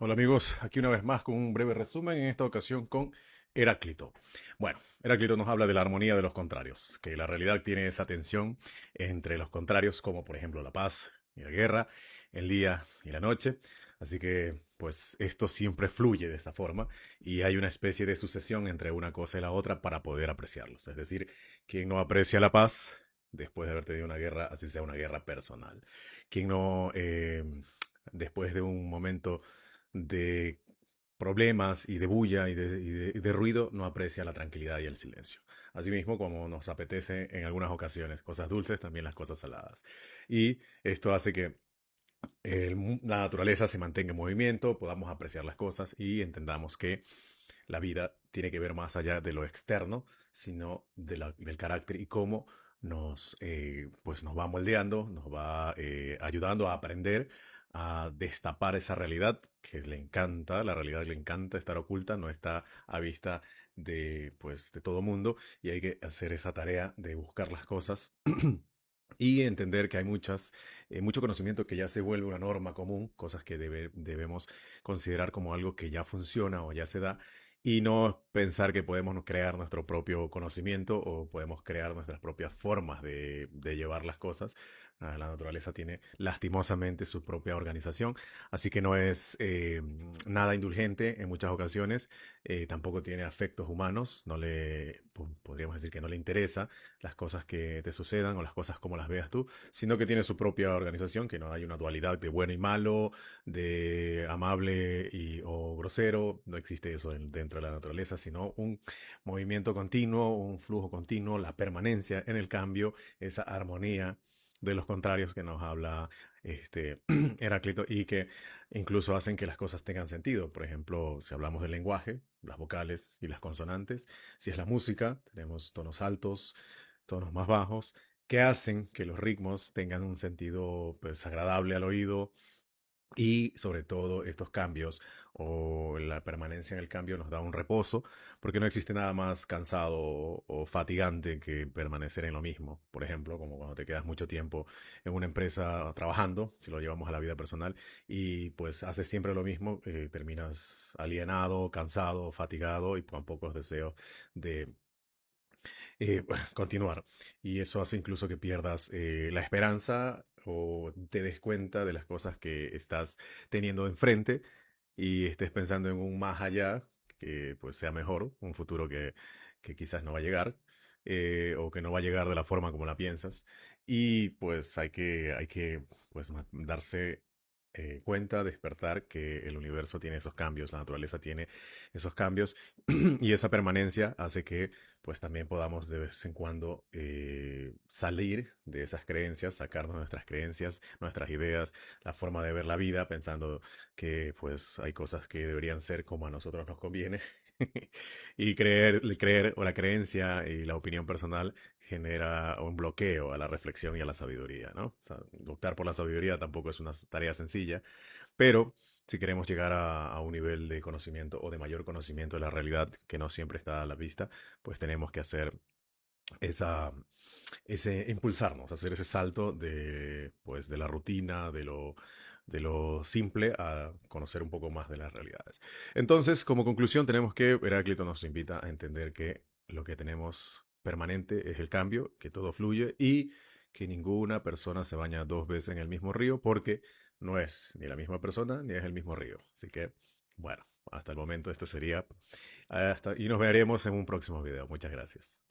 Hola amigos, aquí una vez más con un breve resumen, en esta ocasión con Heráclito. Bueno, Heráclito nos habla de la armonía de los contrarios, que la realidad tiene esa tensión entre los contrarios, como por ejemplo la paz y la guerra, el día y la noche. Así que, pues esto siempre fluye de esta forma y hay una especie de sucesión entre una cosa y la otra para poder apreciarlos. Es decir, quien no aprecia la paz después de haber tenido una guerra, así sea una guerra personal. Quien no, después de un momento de problemas y de bulla y de ruido, no aprecia la tranquilidad y el silencio. Asimismo, como nos apetece en algunas ocasiones, cosas dulces, también las cosas saladas. Y esto hace que la naturaleza se mantenga en movimiento, podamos apreciar las cosas y entendamos que la vida tiene que ver más allá de lo externo, sino del carácter y cómo pues nos va moldeando, nos va ayudando a aprender a destapar esa realidad que le encanta, la realidad le encanta estar oculta, no está a vista pues, de todo mundo y hay que hacer esa tarea de buscar las cosas y entender que hay mucho conocimiento que ya se vuelve una norma común, cosas que debemos considerar como algo que ya funciona o ya se da, y no pensar que podemos crear nuestro propio conocimiento o podemos crear nuestras propias formas de llevar las cosas. La naturaleza tiene lastimosamente su propia organización, así que no es nada indulgente en muchas ocasiones, tampoco tiene afectos humanos, podríamos decir que no le interesa las cosas que te sucedan o las cosas como las veas tú, sino que tiene su propia organización, que no hay una dualidad de bueno y malo, de amable o grosero, no existe eso dentro de la naturaleza, sino un movimiento continuo, un flujo continuo, la permanencia en el cambio, esa armonía de los contrarios que nos habla Heráclito y que incluso hacen que las cosas tengan sentido. Por ejemplo, si hablamos del lenguaje, las vocales y las consonantes, si es la música, tenemos tonos altos, tonos más bajos, que hacen que los ritmos tengan un sentido pues agradable al oído y sobre todo estos cambios o la permanencia en el cambio nos da un reposo porque no existe nada más cansado o fatigante que permanecer en lo mismo. Por ejemplo, como cuando te quedas mucho tiempo en una empresa trabajando, si lo llevamos a la vida personal, y pues haces siempre lo mismo, terminas alienado, cansado, fatigado y con pocos deseos de continuar. Y eso hace incluso que pierdas la esperanza o te des cuenta de las cosas que estás teniendo enfrente y estés pensando en un más allá que pues sea mejor, un futuro que quizás no va a llegar o que no va a llegar de la forma como la piensas. Y pues hay que pues, darse cuenta, despertar que el universo tiene esos cambios, la naturaleza tiene esos cambios y esa permanencia hace que pues también podamos de vez en cuando salir de esas creencias, sacarnos nuestras creencias, nuestras ideas, la forma de ver la vida, pensando que pues hay cosas que deberían ser como a nosotros nos conviene. Y creer o la creencia y la opinión personal genera un bloqueo a la reflexión y a la sabiduría, ¿no? O sea, optar por la sabiduría tampoco es una tarea sencilla, pero si queremos llegar a un nivel de conocimiento o de mayor conocimiento de la realidad que no siempre está a la vista, pues tenemos que hacer esa, ese impulsarnos, hacer ese salto pues, de la rutina, de lo simple a conocer un poco más de las realidades. Entonces, como conclusión, tenemos que Heráclito nos invita a entender que lo que tenemos permanente es el cambio, que todo fluye y que ninguna persona se baña dos veces en el mismo río porque no es ni la misma persona ni es el mismo río. Así que, bueno, hasta el momento este sería y nos veremos en un próximo video. Muchas gracias.